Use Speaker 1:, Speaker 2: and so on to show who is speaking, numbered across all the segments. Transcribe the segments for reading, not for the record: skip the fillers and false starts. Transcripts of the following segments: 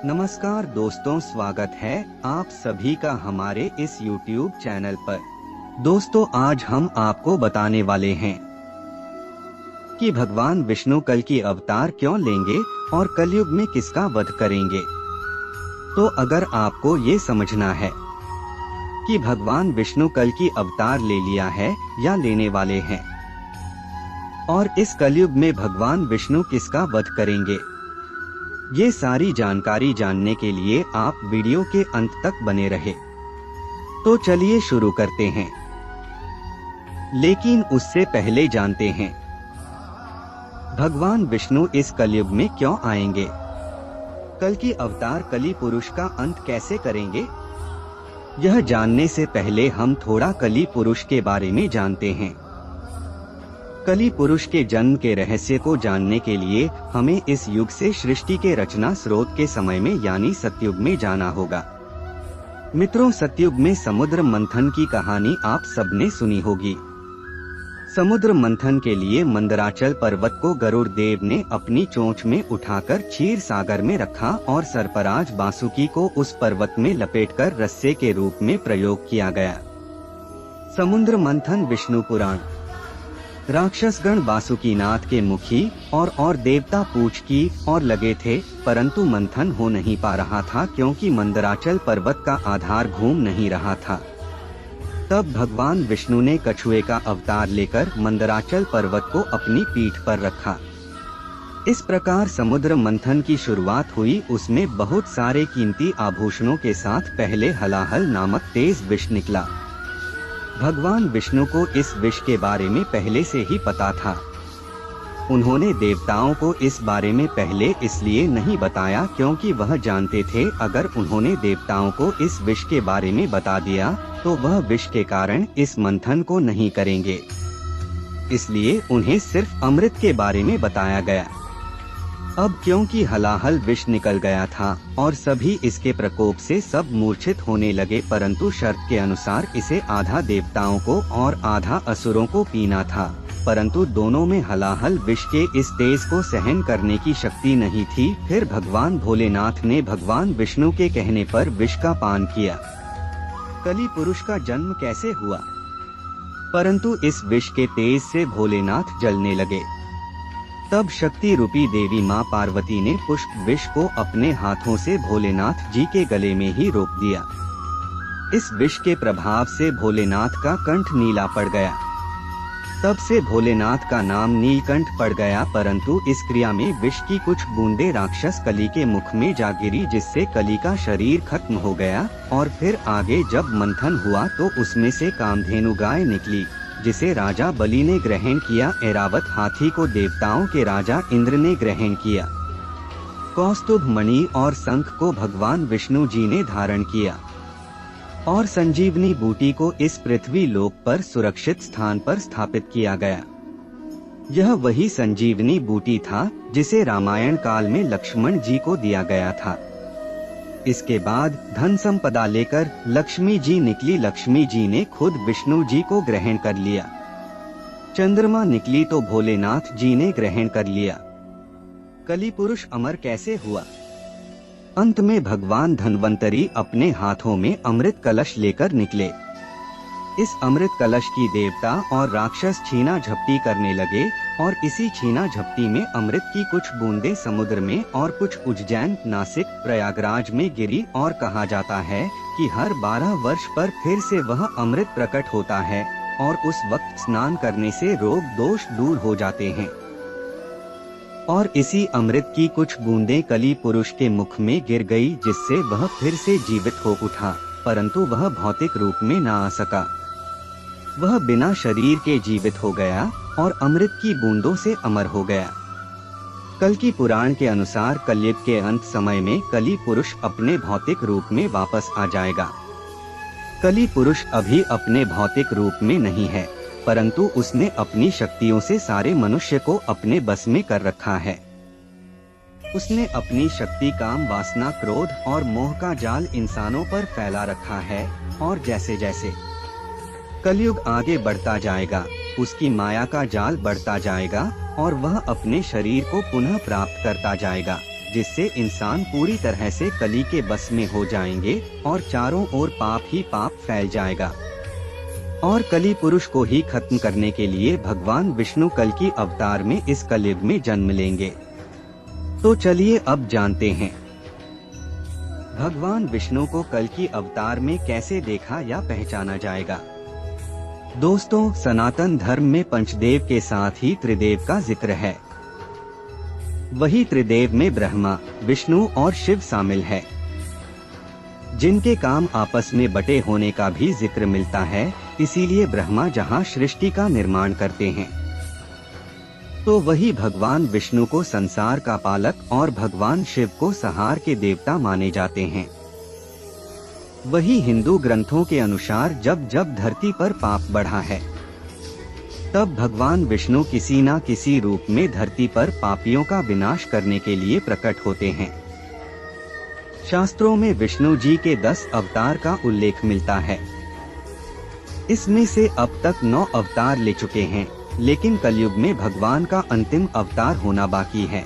Speaker 1: नमस्कार दोस्तों, स्वागत है आप सभी का हमारे इस YouTube चैनल पर। दोस्तों, आज हम आपको बताने वाले हैं कि भगवान विष्णु कल की अवतार क्यों लेंगे और कलयुग में किसका वध करेंगे। तो अगर आपको ये समझना है कि भगवान विष्णु कल की अवतार ले लिया है या लेने वाले हैं और इस कलयुग में भगवान विष्णु किसका वध करेंगे, ये सारी जानकारी जानने के लिए आप वीडियो के अंत तक बने रहे। तो चलिए शुरू करते हैं, लेकिन उससे पहले जानते हैं भगवान विष्णु इस कलयुग में क्यों आएंगे, कल की अवतार कली पुरुष का अंत कैसे करेंगे। यह जानने से पहले हम थोड़ा कली पुरुष के बारे में जानते हैं। कली पुरुष के जन्म के रहस्य को जानने के लिए हमें इस युग से सृष्टि के रचना स्रोत के समय में यानी सतयुग में जाना होगा। मित्रों, सतयुग में समुद्र मंथन की कहानी आप सबने सुनी होगी। समुद्र मंथन के लिए मंदराचल पर्वत को गरुड़ देव ने अपनी चोंच में उठाकर क्षीर सागर में रखा और सर्पराज बासुकी को उस पर्वत में लपेटकर रस्से के रूप में प्रयोग किया गया। समुद्र मंथन विष्णु पुराण। राक्षसगण बासुकीनाथ के मुखी और देवता पूछ की और लगे थे, परंतु मंथन हो नहीं पा रहा था क्योंकि मंदराचल पर्वत का आधार घूम नहीं रहा था। तब भगवान विष्णु ने कछुए का अवतार लेकर मंदराचल पर्वत को अपनी पीठ पर रखा। इस प्रकार समुद्र मंथन की शुरुआत हुई। उसमें बहुत सारे कीमती आभूषणों के साथ पहले हलाहल नामक तेज विष निकला। भगवान विष्णु को इस विष के बारे में पहले से ही पता था। उन्होंने देवताओं को इस बारे में पहले इसलिए नहीं बताया क्योंकि वह जानते थे अगर उन्होंने देवताओं को इस विष के बारे में बता दिया तो वह विष के कारण इस मंथन को नहीं करेंगे। इसलिए उन्हें सिर्फ अमृत के बारे में बताया गया। अब क्योंकि हलाहल विष निकल गया था और सभी इसके प्रकोप से सब मूर्छित होने लगे, परंतु शर्त के अनुसार इसे आधा देवताओं को और आधा असुरों को पीना था, परंतु दोनों में हलाहल विष के इस तेज को सहन करने की शक्ति नहीं थी। फिर भगवान भोलेनाथ ने भगवान विष्णु के कहने पर विष का पान किया। कली पुरुष का जन्म कैसे हुआ, परंतु इस विष के तेज से भोलेनाथ जलने लगे। तब शक्ति रूपी देवी माँ पार्वती ने पुष्प विष को अपने हाथों से भोलेनाथ जी के गले में ही रोक दिया। इस विष के प्रभाव से भोलेनाथ का कंठ नीला पड़ गया। तब से भोलेनाथ का नाम नीलकंठ पड़ गया, परंतु इस क्रिया में विष की कुछ बूंदें राक्षस कली के मुख में जा गिरी, जिससे कली का शरीर खत्म हो गया। और फिर आगे जब मंथन हुआ तो उसमें से कामधेनु गाय निकली, जिसे राजा बलि ने ग्रहण किया। ऐरावत हाथी को देवताओं के राजा इंद्र ने ग्रहण किया। कौस्तुभ मणि और शंख को भगवान विष्णु जी ने धारण किया और संजीवनी बूटी को इस पृथ्वी लोक पर सुरक्षित स्थान पर स्थापित किया गया। यह वही संजीवनी बूटी था जिसे रामायण काल में लक्ष्मण जी को दिया गया था। इसके बाद धन संपदा लेकर लक्ष्मी जी निकली। लक्ष्मी जी ने खुद विष्णु जी को ग्रहण कर लिया। चंद्रमा निकली तो भोलेनाथ जी ने ग्रहण कर लिया। कली पुरुष अमर कैसे हुआ? अंत में भगवान धन्वंतरी अपने हाथों में अमृत कलश लेकर निकले। इस अमृत कलश की देवता और राक्षस छीना झपटी करने लगे और इसी छीना झपटी में अमृत की कुछ बूंदें समुद्र में और कुछ उज्जैन, नासिक, प्रयागराज में गिरी। और कहा जाता है कि हर 12 वर्ष पर फिर से वह अमृत प्रकट होता है और उस वक्त स्नान करने से रोग दोष दूर हो जाते हैं। और इसी अमृत की कुछ बूंदें कली पुरुष के मुख में गिर गई, जिससे वह फिर से जीवित हो उठा, परंतु वह भौतिक रूप में न आ सका। वह बिना शरीर के जीवित हो गया और अमृत की बूंदों से अमर हो गया। कल की पुराण के अनुसार कलयुग के अंत समय में कली पुरुष अपने भौतिक रूप में वापस आ जाएगा। कली पुरुष अभी अपने भौतिक रूप में नहीं है, परंतु उसने अपनी शक्तियों से सारे मनुष्य को अपने बस में कर रखा है। उसने अपनी शक्ति, काम, वासना, क्रोध और मोह का जाल इंसानों पर फैला रखा है। और जैसे जैसे कलयुग आगे बढ़ता जाएगा, उसकी माया का जाल बढ़ता जाएगा और वह अपने शरीर को पुनः प्राप्त करता जाएगा। जिससे इंसान पूरी तरह से कली के बस में हो जाएंगे और चारों ओर पाप ही पाप फैल जाएगा। और कली पुरुष को ही खत्म करने के लिए भगवान विष्णु कल की अवतार में इस कलयुग में जन्म लेंगे। तो चलिए अब जानते हैं भगवान विष्णु को कल की अवतार में कैसे देखा या पहचाना जाएगा। दोस्तों, सनातन धर्म में पंचदेव के साथ ही त्रिदेव का जिक्र है। वही त्रिदेव में ब्रह्मा, विष्णु और शिव शामिल है, जिनके काम आपस में बटे होने का भी जिक्र मिलता है। इसीलिए ब्रह्मा जहाँ सृष्टि का निर्माण करते हैं, तो वही भगवान विष्णु को संसार का पालक और भगवान शिव को संहार के देवता माने जाते हैं। वही हिंदू ग्रंथों के अनुसार जब जब धरती पर पाप बढ़ा है, तब भगवान विष्णु किसी न किसी रूप में धरती पर पापियों का विनाश करने के लिए प्रकट होते हैं। शास्त्रों में विष्णु जी के 10 अवतार का उल्लेख मिलता है। इसमें से अब तक 9 अवतार ले चुके हैं, लेकिन कलयुग में भगवान का अंतिम अवतार होना बाकी है।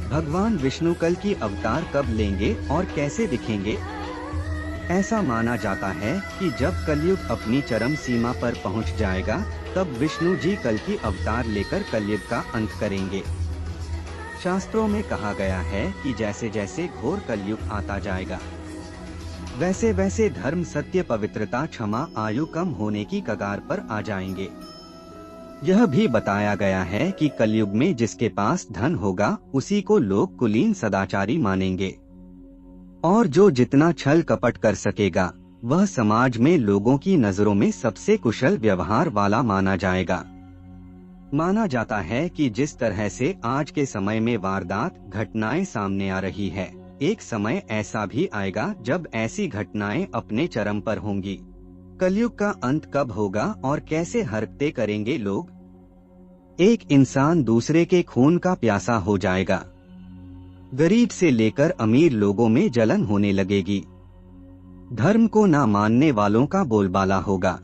Speaker 1: भगवान विष्णु कल की अवतार कब लेंगे और कैसे दिखेंगे? ऐसा माना जाता है कि जब कलयुग अपनी चरम सीमा पर पहुंच जाएगा, तब विष्णु जी कल की अवतार लेकर कलयुग का अंत करेंगे। शास्त्रों में कहा गया है कि जैसे जैसे घोर कलयुग आता जाएगा, वैसे वैसे धर्म, सत्य, पवित्रता, क्षमा, आयु कम होने की कगार पर आ जाएंगे। यह भी बताया गया है कि कलयुग में जिसके पास धन होगा, उसी को लोग कुलीन सदाचारी मानेंगे, और जो जितना छल कपट कर सकेगा, वह समाज में लोगों की नजरों में सबसे कुशल व्यवहार वाला माना जाएगा। माना जाता है कि जिस तरह से आज के समय में वारदात घटनाएं सामने आ रही है, एक समय ऐसा भी आएगा जब ऐसी घटनाएं अपने चरम पर होंगी। कलयुग का अंत कब होगा और कैसे हरकतें करेंगे लोग? एक इंसान दूसरे के खून का प्यासा हो जाएगा। गरीब से लेकर अमीर लोगों में जलन होने लगेगी। धर्म को ना मानने वालों का बोलबाला होगा।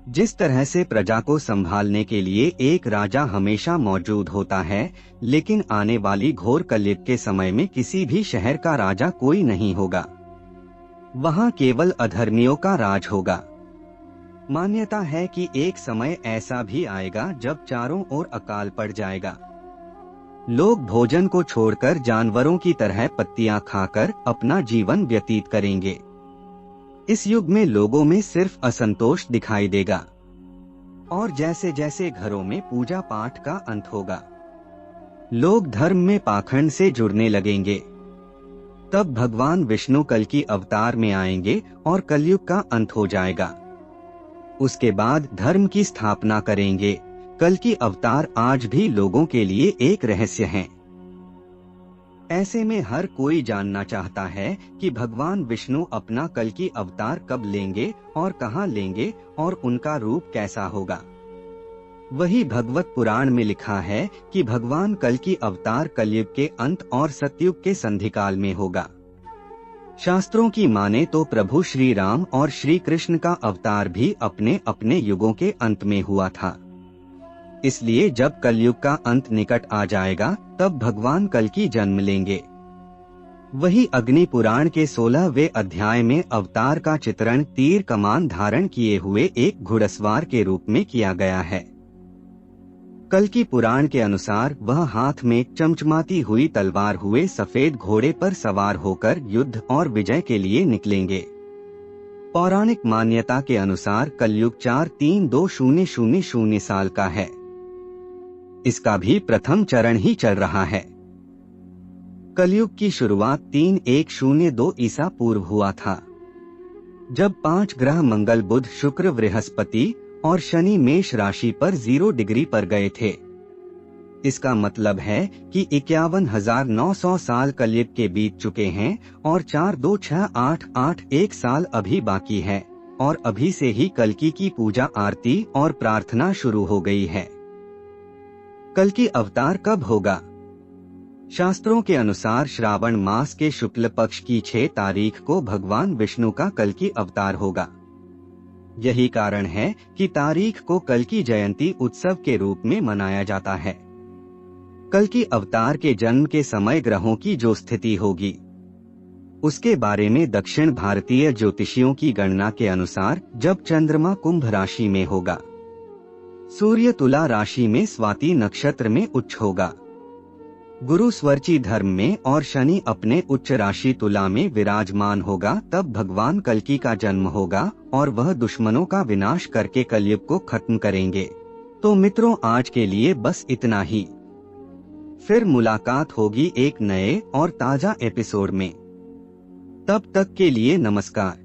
Speaker 1: जिस तरह से प्रजा को संभालने के लिए एक राजा हमेशा मौजूद होता है, लेकिन आने वाली घोर कलयुग के समय में किसी भी शहर का राजा कोई नहीं होगा। वहाँ केवल अधर्मियों का राज होगा। मान्यता है कि एक समय ऐसा भी आएगा जब चारों ओर अकाल पड़ जाएगा। लोग भोजन को छोड़कर जानवरों की तरह पत्तियां खाकर अपना जीवन व्यतीत करेंगे। इस युग में लोगों में सिर्फ असंतोष दिखाई देगा, और जैसे जैसे घरों में पूजा पाठ का अंत होगा, लोग धर्म में पाखंड से जुड़ने लगेंगे। तब भगवान विष्णु कल की अवतार में आएंगे और कलयुग का अंत हो जाएगा। उसके बाद धर्म की स्थापना करेंगे। कल की अवतार आज भी लोगों के लिए एक रहस्य है। ऐसे में हर कोई जानना चाहता है कि भगवान विष्णु अपना कल की अवतार कब लेंगे और कहां लेंगे और उनका रूप कैसा होगा। वही भगवत पुराण में लिखा है कि भगवान कल की अवतार कलयुग के अंत और सतयुग के संधिकाल में होगा। शास्त्रों की माने तो प्रभु श्री राम और श्री कृष्ण का अवतार भी अपने अपने युगों के अंत में हुआ था। इसलिए जब कलयुग का अंत निकट आ जाएगा, तब भगवान कल की जन्म लेंगे। वही अग्नि पुराण के 16वें अध्याय में अवतार का चित्रण तीर कमान धारण किए हुए एक घुड़सवार के रूप में किया गया है। कल की पुराण के अनुसार वह हाथ में चमचमाती हुई तलवार हुए सफेद घोड़े पर सवार होकर युद्ध और विजय के लिए निकलेंगे। पौराणिक मान्यता के अनुसार कलयुग 432000 साल का है। इसका भी प्रथम चरण ही चल रहा है। कलयुग की शुरुआत 3102 ईसा पूर्व हुआ था, जब 5 ग्रह मंगल, बुध, शुक्र, बृहस्पति और शनि मेष राशि पर 0 डिग्री पर गए थे। इसका मतलब है कि 51,900 साल कलयुग के बीत चुके हैं और 42688 साल अभी बाकी है, और अभी से ही कल्कि की पूजा, आरती और प्रार्थना शुरू हो गई है। कल की अवतार कब होगा? शास्त्रों के अनुसार श्रावण मास के शुक्ल पक्ष की 6 तारीख को भगवान विष्णु का कल की अवतार होगा। यही कारण है कि तारीख को कल की जयंती उत्सव के रूप में मनाया जाता है। कल्कि अवतार के जन्म के समय ग्रहों की जो स्थिति होगी उसके बारे में दक्षिण भारतीय ज्योतिषियों की गणना के अनुसार जब चंद्रमा कुंभ राशि में होगा, सूर्य तुला राशि में स्वाति नक्षत्र में उच्च होगा, गुरु स्वरची धर्म में और शनि अपने उच्च राशि तुला में विराजमान होगा, तब भगवान कल्कि का जन्म होगा और वह दुश्मनों का विनाश करके कलयुग को खत्म करेंगे। तो मित्रों, आज के लिए बस इतना ही। फिर मुलाकात होगी एक नए और ताजा एपिसोड में। तब तक के लिए नमस्कार।